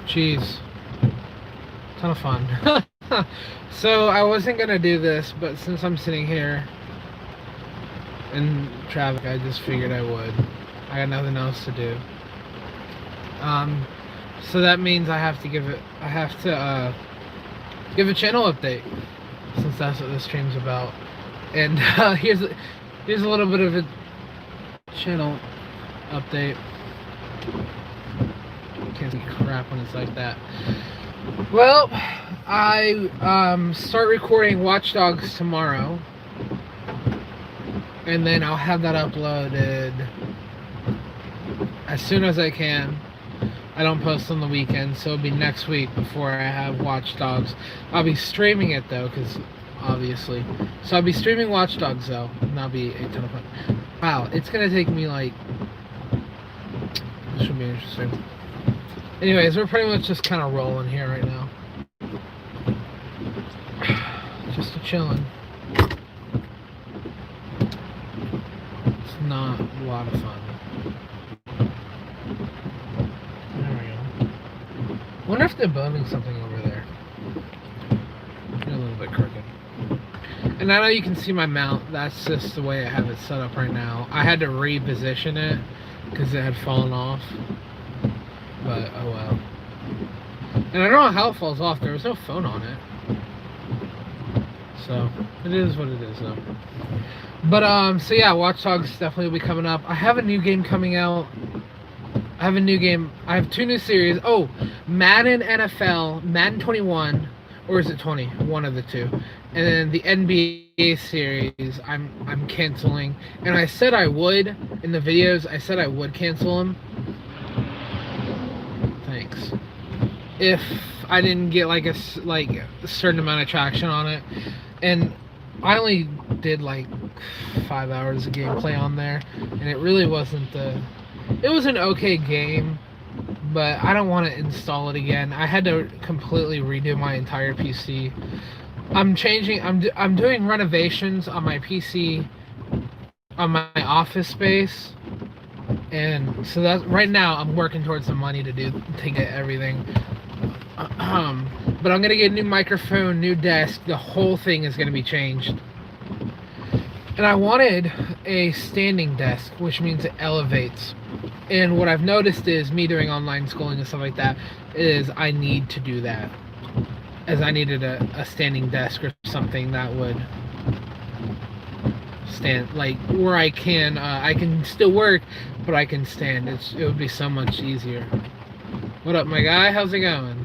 Jeez, ton of fun. So I wasn't gonna do this, but since I'm sitting here in traffic, I just figured I would. I got nothing else to do. Um, so that means I have to give a channel update, since that's what this stream's about. And here's a little bit of a channel update. Can't see crap when it's like that. Well, I start recording Watch Dogs tomorrow, and then I'll have that uploaded as soon as I can. I don't post on the weekend, so it'll be next week before I have Watch Dogs. I'll be streaming it though, because obviously. So I'll be streaming Watch Dogs though, and that'll be a ton of fun. Wow, it's gonna take me like. This should be interesting. Anyways, we're pretty much just kind of rolling here right now. Just a chilling. It's not a lot of fun. There we go. Wonder if they're building something over there. A little bit crooked. And I know you can see my mount. That's just the way I have it set up right now. I had to reposition it because it had fallen off. But oh well. And I don't know how it falls off. There was no phone on it. So it is what it is though. But so yeah, Watch Dogs definitely will be coming up. I have a new game coming out. I have two new series. Oh, Madden NFL, Madden 21, or is it 20? One of the two. And then the NBA series I'm canceling. And I said I would in the videos. I said I would cancel them. Thanks. If I didn't get like a certain amount of traction on it, and I only did like 5 hours of gameplay on there, and it really wasn't it was an okay game, but I don't want to install it again. I had to completely redo my entire PC. I'm doing renovations on my PC, on my office space. And so that right now I'm working towards some money to get everything. But I'm gonna get a new microphone, new desk. The whole thing is gonna be changed. And I wanted a standing desk, which means it elevates. And what I've noticed is me doing online schooling and stuff like that is I need to do that, as I needed a standing desk or something that would stand, like where I can still work, but I can stand. It would be so much easier. What up, my guy? How's it going?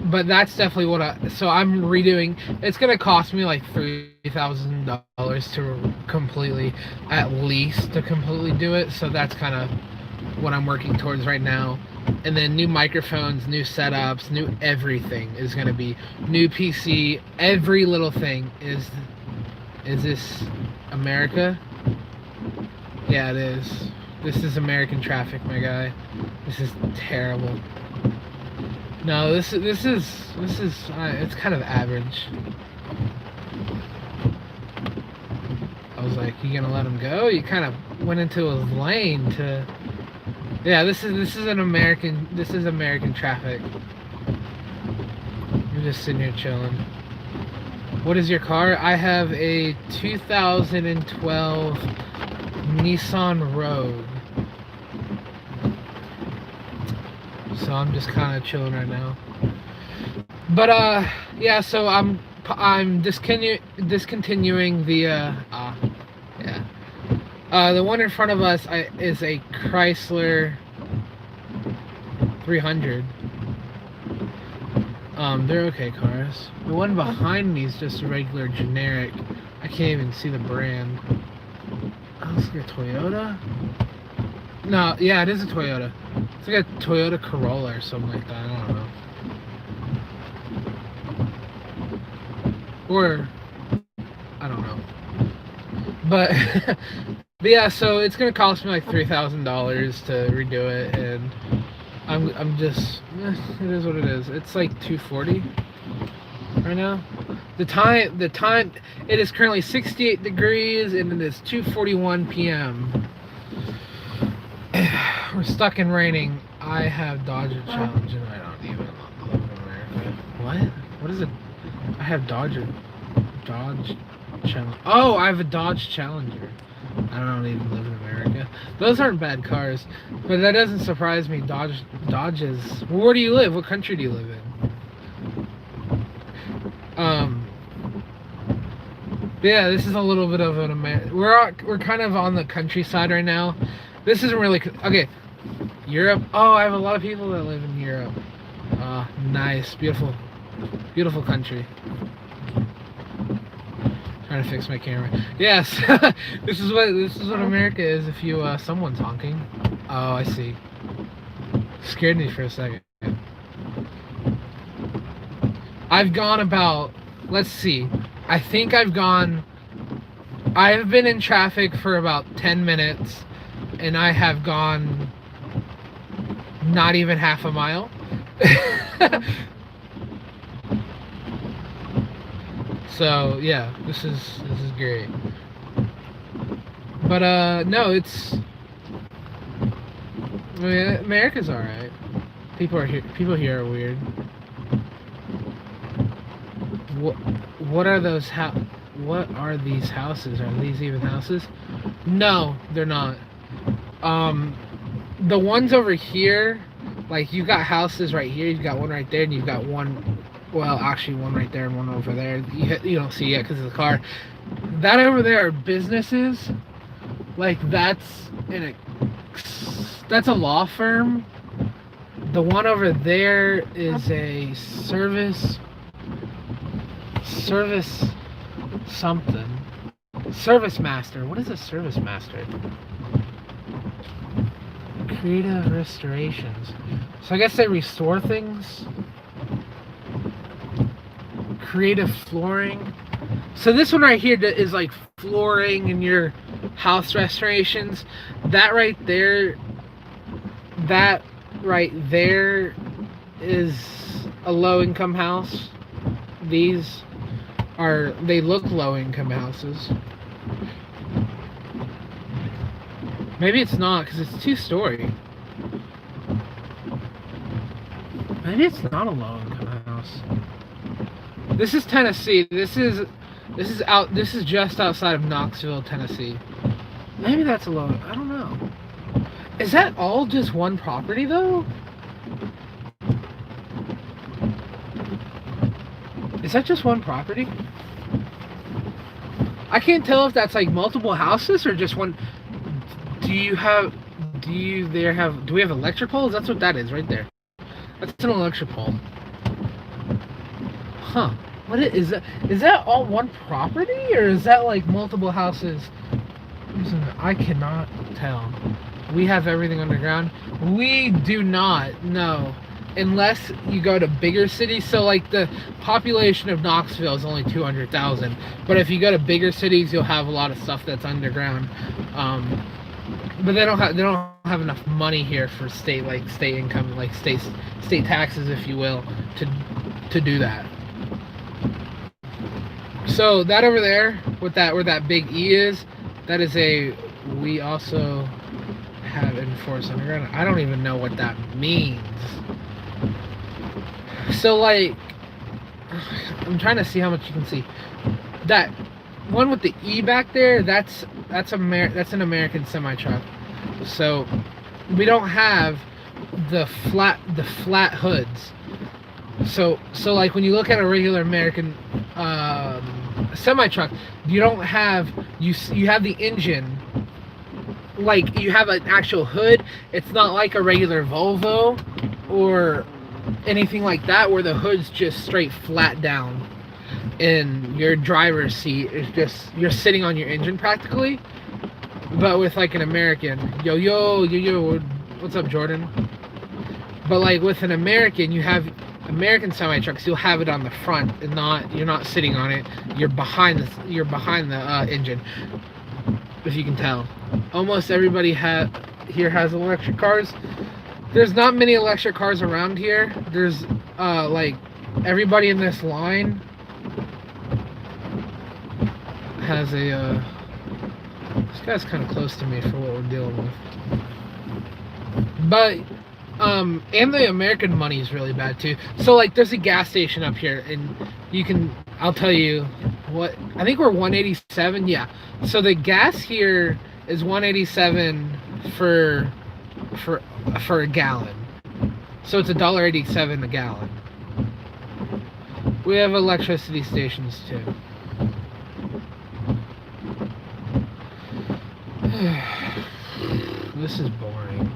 But that's definitely so I'm redoing. It's gonna cost me like $3,000 to completely do it. So that's kind of what I'm working towards right now. And then new microphones, new setups, new everything is gonna be new PC. Every little thing is this America? Yeah, it is. This is American traffic, my guy. This is terrible. No, this is it's kind of average. I was like, you gonna let him go? You kind of went into his lane to. Yeah, this is American traffic. You're just sitting here chilling. What is your car? I have a 2012 Nissan Rogue. So I'm just kind of chilling right now. But yeah, so I'm discontinuing the the one in front of us is a Chrysler 300. They're okay cars. The one behind me is just a regular generic. I can't even see the brand. Oh, it's like a Toyota? No, yeah, it is a Toyota. It's like a Toyota Corolla or something like that. I don't know. Or I don't know. But but yeah, so it's gonna cost me like $3,000 to redo it, and I'm just it is what it is. It's like $240 right now. The time, it is currently 68 degrees and it is 2:41 p.m. We're stuck in raining. I have Dodger Challenger. I don't even live in America. What? What is it? I have Dodge Challenger. Oh, I have a Dodge Challenger. I don't even live in America. Those aren't bad cars, but that doesn't surprise me. Dodges. Well, where do you live? What country do you live in? Yeah, this is a little bit of an we're kind of on the countryside right now. This isn't really okay. Europe. Oh, I have a lot of people that live in Europe. Nice, beautiful, beautiful country. Trying to fix my camera. Yes, this is what America is. If you someone's honking. Oh, I see. Scared me for a second. I've gone about. Let's see. I think I've been in traffic for about 10 minutes, and I have gone not even half a mile. So yeah, this is great. But no, I mean, America's all right. People here are weird. What are those what are these houses? Are these even houses? No, they're not. The ones over here, like you've got houses right here, you've got one right there, and you've got one, well, actually one right there and one over there. You don't see it because of the car. That over there are businesses. Like that's a law firm. The one over there is a service something. Service master. What is a service master? Creative restorations. So I guess they restore things. Creative flooring. So this one right here is like flooring in your house restorations. That right there is a low-income house. They look low-income houses. Maybe it's not, because it's 2-story. Maybe it's not a low-income house. This is Tennessee. This is just outside of Knoxville, Tennessee. Maybe that's a low. I don't know. Is that all just one property though? Is that just one property? I can't tell if that's like multiple houses or just one. Do we have electric poles? That's what that is right there. That's an electric pole. Huh. What is that? Is that all one property or is that like multiple houses? I cannot tell. We have everything underground. We do not, no. Unless you go to bigger cities. So like the population of Knoxville is only 200,000. But if you go to bigger cities, you'll have a lot of stuff that's underground. But they don't have enough money here for state income, like state taxes, if you will, to do that. So that over there, where that big E is, that is we also have enforced underground. I don't even know what that means. So like, I'm trying to see how much you can see. That one with the E back there, that's an American semi-truck. So we don't have the flat hoods. So like when you look at a regular American semi-truck, you don't have you have the engine, like you have an actual hood. It's not like a regular Volvo or anything like that where the hood's just straight flat down and your driver's seat is just, you're sitting on your engine practically. But with like an American, yo, what's up, Jordan? But like with an American, you have American semi-trucks, you'll have it on the front and you're not sitting on it. You're behind the engine, if you can tell. Almost everybody here has electric cars. There's not many electric cars around here. There's like everybody in this line has a this guy's kind of close to me for what we're dealing with. But and the American money is really bad too. So like there's a gas station up here and I'll tell you what, I think we're 187. Yeah. So the gas here is 187 for a gallon. So it's $1.87 a gallon. We have electricity stations too. This is boring.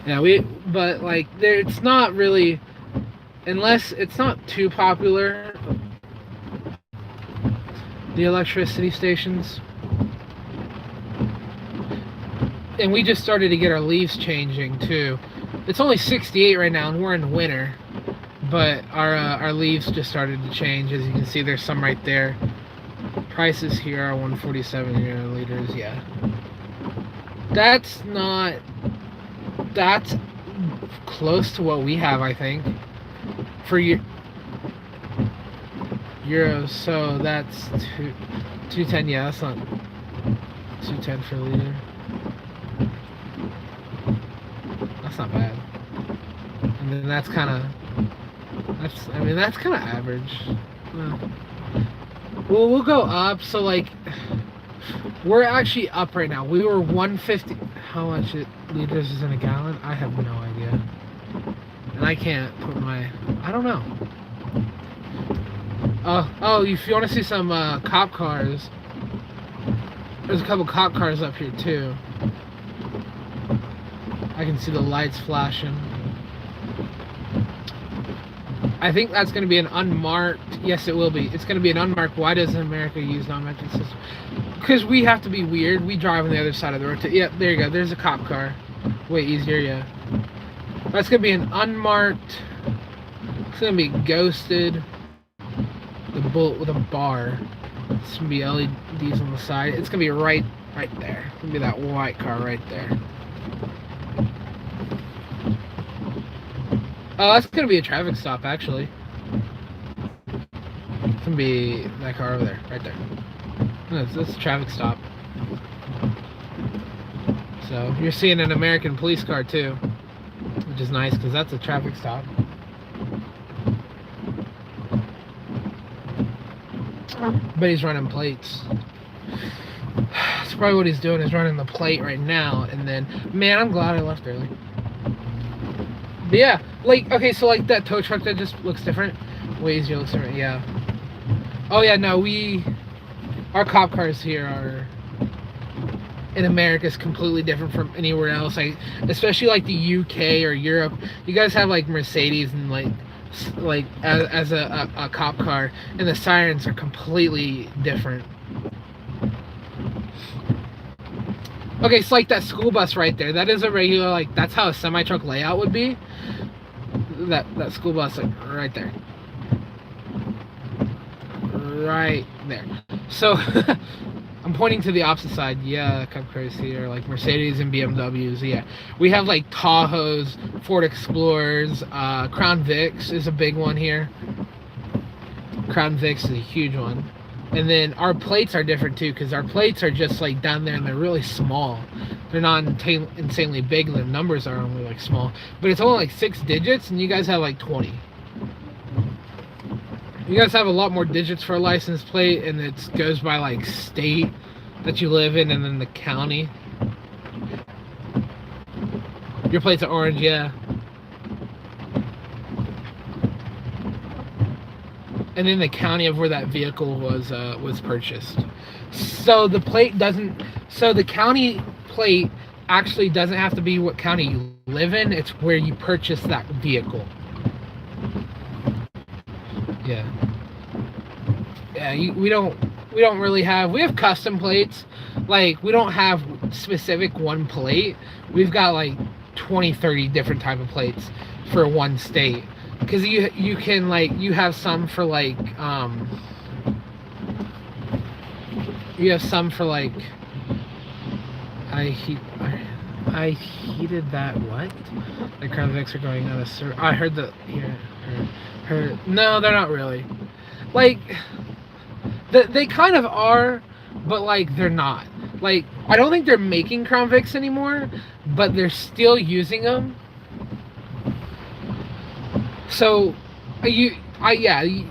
Yeah, but like it's not really, unless it's not too popular, the electricity stations. And we just started to get our leaves changing too. It's only 68 right now and we're in winter, but our leaves just started to change. As you can see, there's some right there. Prices here are 147 liters. Yeah, that's close to what we have, I think, for euros. So that's 210. Yeah, that's not 210 for a liter. That's not bad. And then that's kind of average. Well, we'll go up. So like, we're actually up right now. We were 150. How much liters is in a gallon? I have no idea. And I can't put my, I don't know. Oh, if you want to see some cop cars, there's a couple cop cars up here too. I can see the lights flashing. I think that's going to be an unmarked. Yes, it will be. It's going to be an unmarked. Why does America use non-metric system? Because we have to be weird. We drive on the other side of the road. Yep, there you go. There's a cop car. Way easier, yeah. That's going to be an unmarked. It's going to be ghosted. The bullet with a bar. It's going to be LEDs on the side. It's going to be right there. It's going to be that white car right there. Oh, that's gonna be a traffic stop, actually. It's gonna be that car over there, right there. No, that's a traffic stop. So you're seeing an American police car too, which is nice because that's a traffic stop. But he's running plates. That's probably what he's doing, is running the plate right now. And then, man, I'm glad I left early. But yeah, like, okay, so like that tow truck that just looks different. Way easier, looks different, yeah. Oh yeah, no, our cop cars here are, in America, is completely different from anywhere else. Like, especially like the UK or Europe. You guys have like Mercedes and like as a cop car, and the sirens are completely different. Okay, so like that school bus right there, that is a regular, like, that's how a semi-truck layout would be. That school bus, like, right there. Right there. So, I'm pointing to the opposite side. Yeah, cop cars here, like Mercedes and BMWs, yeah. We have, like, Tahoes, Ford Explorers, Crown Vics is a big one here. Crown Vics is a huge one. And then our plates are different too, because our plates are just like down there and they're really small. They're not insanely big. The numbers are only like small, but it's only like 6 digits, and you guys have like 20. You guys have a lot more digits for a license plate, and it goes by like state that you live in and then the county. Your plates are orange, yeah. And then the county of where that vehicle was purchased. So the plate doesn't. So the county plate actually doesn't have to be what county you live in. It's where you purchase that vehicle. Yeah. Yeah. We don't really have. We have custom plates. Like, we don't have specific one plate. We've got like 20, 30 different type of plates for one state. Because you can, like, you have some for like you have some for like I heated that, what? The Crown Vics are going out of service. I heard that. Yeah, no, they're not really. Like, They kind of are, but like they're not. Like I don't think they're making Crown Vics anymore, but they're still using them. So, yeah.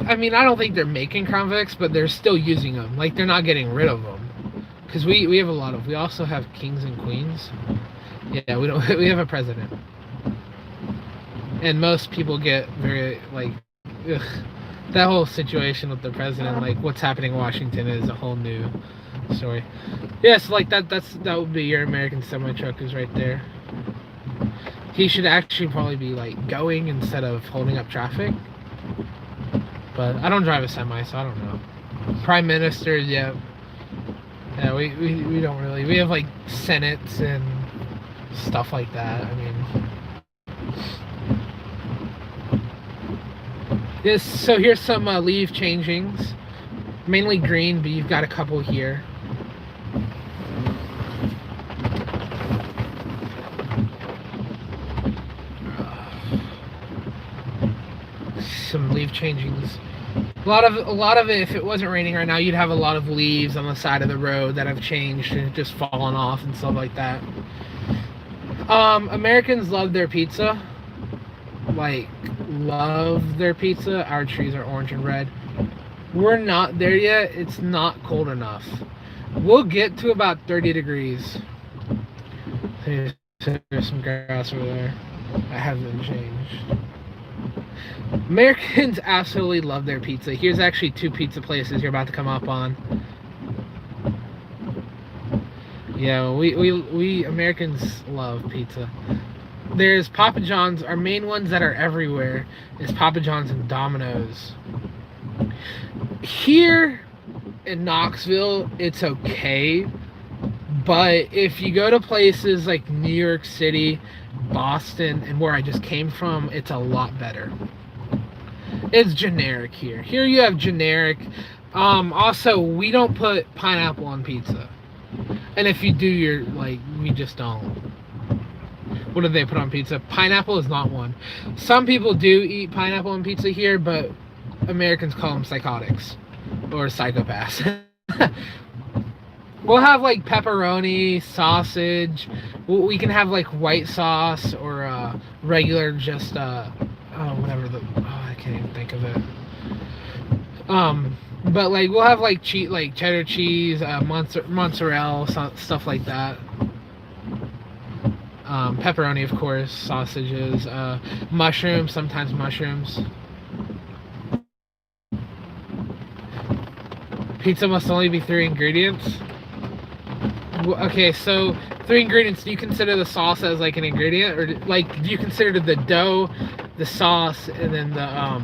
I mean, I don't think they're making Crown Vics, but they're still using them. Like they're not getting rid of them, because we have a lot of. We also have kings and queens. Yeah, we don't. We have a president, and most people get very like, ugh, that whole situation with the president, like what's happening in Washington, is a whole new story. Yes, like that would be your American semi truck is right there. He should actually probably be like going instead of holding up traffic. But I don't drive a semi, so I don't know. Prime ministers, yeah. Yeah, we don't really. We have like senates and stuff like that. I mean, yes. So here's some leaf changings, mainly green, but you've got a couple here. Some leaf changings. A lot of it, if it wasn't raining right now, you'd have a lot of leaves on the side of the road that have changed and just fallen off and stuff like that. Americans love their pizza. Like, love their pizza. Our trees are orange and red. We're not there yet. It's not cold enough. We'll get to about 30 degrees. There's some grass over there. That hasn't changed. Americans absolutely love their pizza. Here's actually 2 pizza places you're about to come up on. Yeah, we Americans love pizza. There's Papa John's. Our main ones that are everywhere is Papa John's and Domino's. Here in Knoxville, it's okay. But if you go to places like New York City, Boston, and where I just came from, it's a lot better. It's generic here. Here you have generic. Also, we don't put pineapple on pizza. And if you do, you're like, we just don't. What do they put on pizza? Pineapple is not one. Some people do eat pineapple on pizza here, but Americans call them psychotics or psychopaths. We'll have like pepperoni, sausage. We can have like white sauce or regular, just whatever I can't even think of it. But like we'll have like cheddar cheese, mozzarella, stuff like that. Pepperoni, of course, sausages, mushrooms, sometimes mushrooms. Pizza must only be 3 ingredients. Okay, so 3 ingredients. Do you consider the sauce as like an ingredient, or like do you consider the dough, the sauce, and then the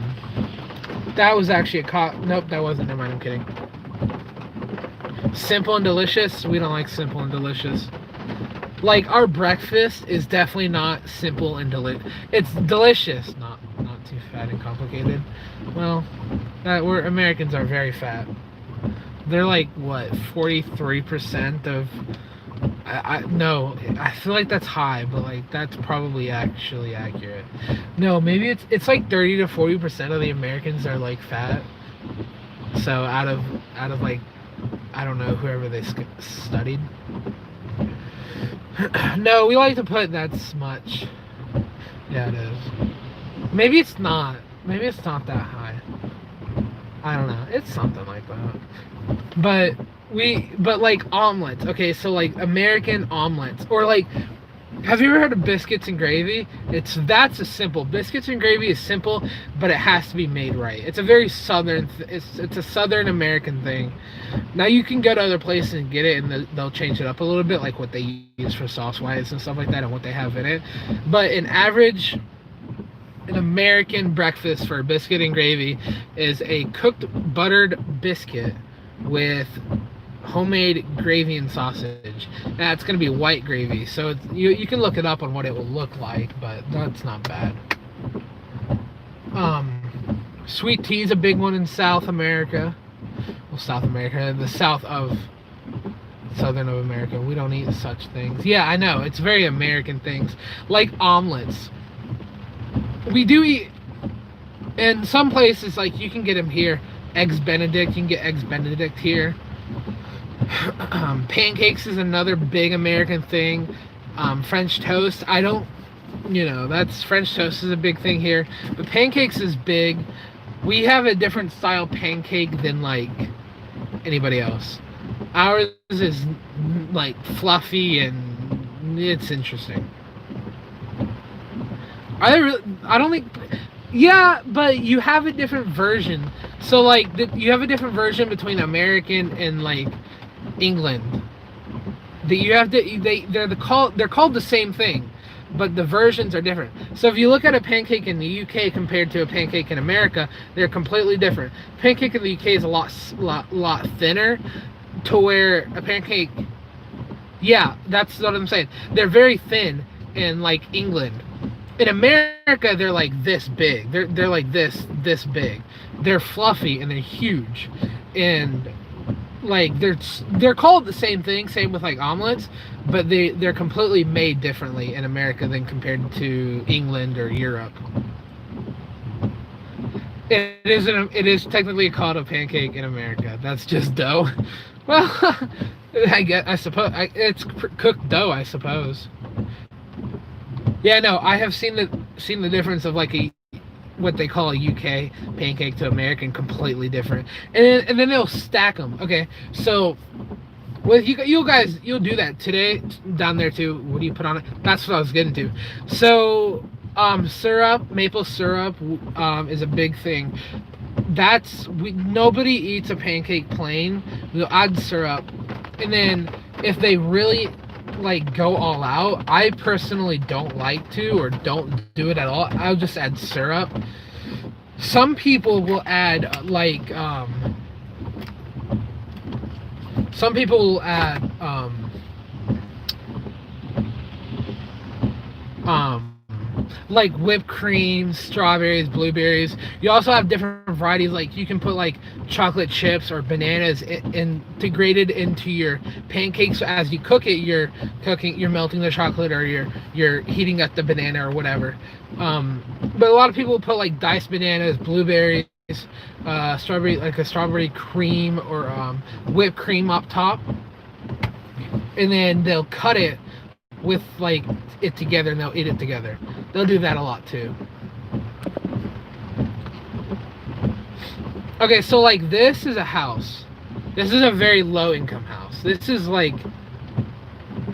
that was actually nope, that wasn't. Never mind, I'm kidding. Simple and delicious. We don't like simple and delicious. Like our breakfast is definitely not simple and delicious. It's delicious, not too fat and complicated. Well, we're Americans are very fat. They're like what 43% of. No, I feel like that's high, but like that's probably actually accurate. No, maybe it's like 30 to 40% of the Americans are like fat. So out of like, I don't know, whoever they studied. No, we like to put that's much. Yeah, it is. Maybe it's not. Maybe it's not that high. I don't know. It's something like that. But like omelets. Okay, so like American omelets, or like, have you ever heard of biscuits and gravy? That's a simple. Biscuits and gravy is simple, but it has to be made right. It's a very southern. It's a Southern American thing. Now you can go to other places and get it, and they'll change it up a little bit, like what they use for sauce wise and stuff like that, and what they have in it. But an American breakfast for biscuit and gravy is a cooked buttered biscuit with homemade gravy and sausage. That's going to be white gravy, so you can look it up on what it will look like, but that's not bad. Sweet tea is a big one in South America. Well, South America, the south of Southern of America. We don't eat such things. Yeah, I know, it's very American things, like omelets. We do eat in some places, like you can get them here. Eggs Benedict, you can get Eggs Benedict here. Pancakes is another big American thing. French toast, I don't, that's French toast is a big thing here. But pancakes is big. We have a different style pancake than like anybody else. Ours is like fluffy and it's interesting. Are they really? I don't think. Yeah, but you have a different version. So like, you have a different version between American and like England. That you have to. They're called the same thing, but the versions are different. So if you look at a pancake in the UK compared to a pancake in America, they're completely different. Pancake in the UK is a lot thinner, to where a pancake. Yeah, that's what I'm saying. They're very thin in like England. In America, they're like this big. They're like this big. They're fluffy and they're huge, and like they're called the same thing. Same with like omelets, but they're completely made differently in America than compared to England or Europe. It is technically called a pancake in America. That's just dough. Well, I suppose it's cooked dough. I suppose. Yeah, no, I have seen the difference of like what they call a UK pancake to American, completely different. And then they'll stack them. Okay, so with you guys, you'll do that today down there too. What do you put on it? That's what I was getting to. So syrup, maple syrup, is a big thing. Nobody eats a pancake plain. We'll add syrup, and then if they really like go all out, I personally don't like to, or don't do it at all. I'll just add syrup. Some people will add some people will add like whipped cream, strawberries, blueberries. You also have different varieties. Like you can put like chocolate chips or bananas integrated into your pancakes. So as you cook it, you're melting the chocolate, or you're heating up the banana or whatever. But a lot of people put like diced bananas, blueberries, strawberry, like a strawberry cream or whipped cream up top, and then they'll cut it with like it together, and they'll eat it together. They'll do that a lot too. Okay, so like this is a house. This is a very low income house. This is like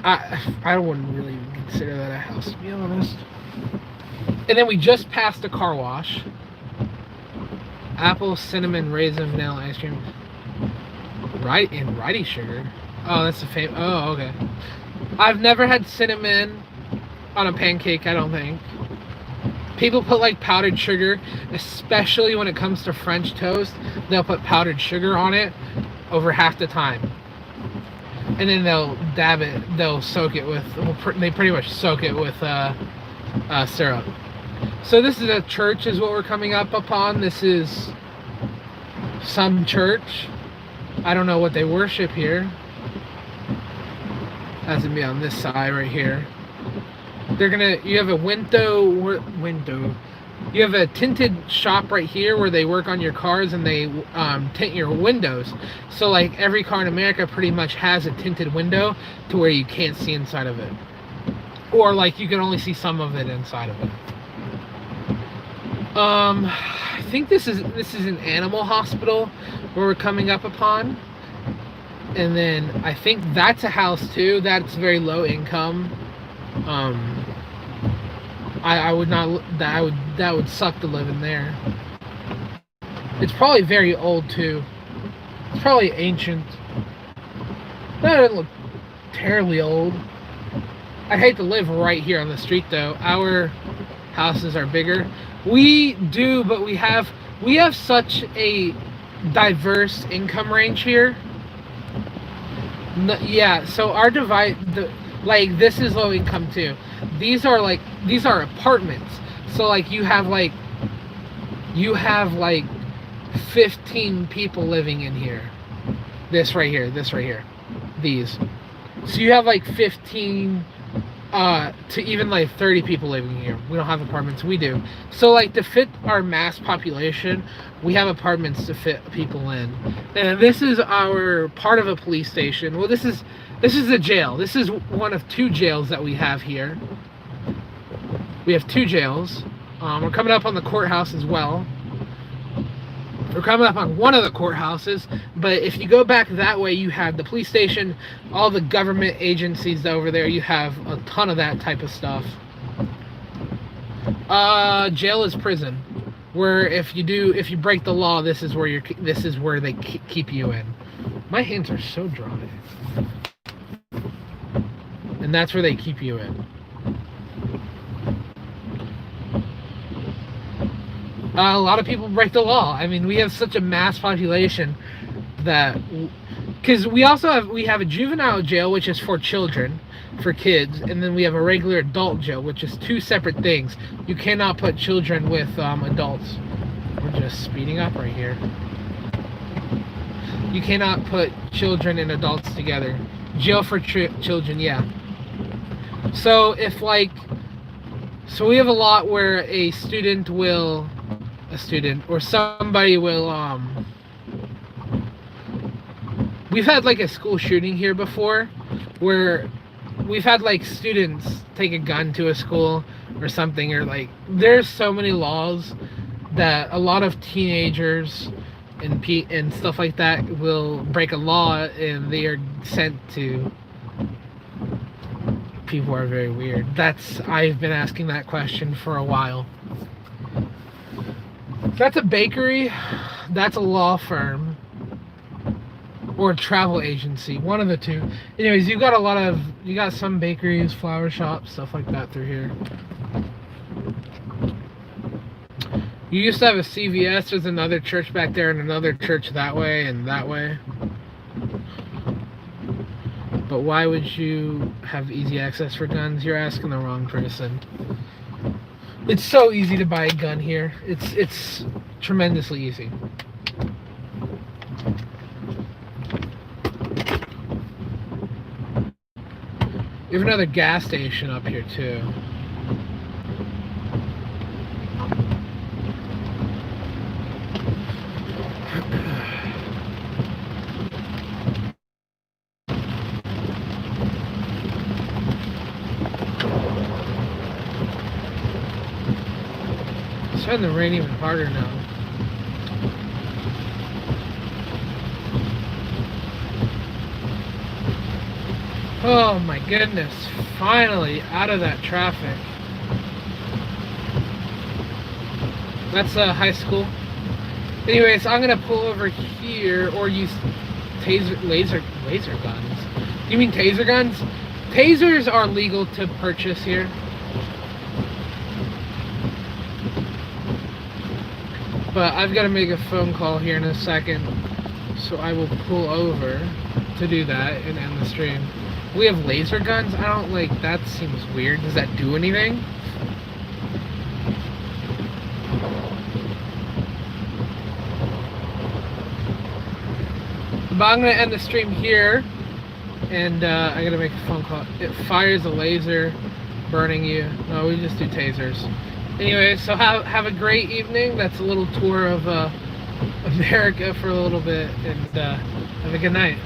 I wouldn't really consider that a house, to be honest. And then we just passed a car wash. Apple, cinnamon, raisin, vanilla ice cream. Right, and righty sugar. Oh, that's the famous. Oh, okay. I've never had cinnamon on a pancake, I don't think. People put like powdered sugar, especially when it comes to French toast. They'll put powdered sugar on it over half the time. And then they'll soak it with, they pretty much soak it with syrup. So this is a church is what we're coming up upon. This is some church. I don't know what they worship here. That's gonna be on this side right here. You have a window. You have a tinted shop right here where they work on your cars, and they tint your windows. So like every car in America pretty much has a tinted window to where you can't see inside of it. Or like you can only see some of it inside of it. I think this is an animal hospital where we're coming up upon. And then I think that's a house too. That's very low income. I would not. That would suck to live in there. It's probably very old too. It's probably ancient. That doesn't look terribly old. I'd hate to live right here on the street though. Our houses are bigger. We do, but we have such a diverse income range here. No, yeah, so our like this is low income too. These are apartments. So like you have like 15 people living in here. This right here. These. So you have like 15 to even like 30 people living here. We don't have apartments. We do. So like to fit our mass population, we have apartments to fit people in. And this is our part of a police station. Well, this is a jail. This is one of two jails that we have here. We have two jails. We're coming up on the courthouse as well. We're coming up on one of the courthouses, but if you go back that way, you have the police station, all the government agencies over there. You have a ton of that type of stuff. Jail is prison, where if you break the law, this is where they keep you in. My hands are so dry, and that's where they keep you in. A lot of people break the law. I mean, we have such a mass population that, because we have a juvenile jail, which is for children, for kids, and then we have a regular adult jail, which is two separate things. You cannot put children with adults. We're just speeding up right here. You cannot put children and adults together. Jail for children, yeah. So so we have a lot where a student or somebody will we've had like a school shooting here before where we've had like students take a gun to a school or something, or like there's so many laws that a lot of teenagers and stuff like that will break a law and they are sent to. People are very weird. I've been asking that question for a while. That's a bakery, that's a law firm, or a travel agency, one of the two. Anyways, you got some bakeries, flower shops, stuff like that through here. You used to have a CVS, there's another church back there and another church that way and that way. But why would you have easy access for guns? You're asking the wrong person. It's so easy to buy a gun here. It's tremendously easy. We have another gas station up here too. It's starting to rain even harder now. Oh my goodness, finally out of that traffic. That's a high school. Anyways, I'm gonna pull over here or use laser guns. You mean taser guns? Tasers are legal to purchase here. But I've got to make a phone call here in a second, so I will pull over to do that and end the stream. We have laser guns? I don't like, that seems weird. Does that do anything? But I'm going to end the stream here, and I got to make a phone call. It fires a laser, burning you. No, we just do tasers. Anyway, so have a great evening. That's a little tour of America for a little bit, and have a good night.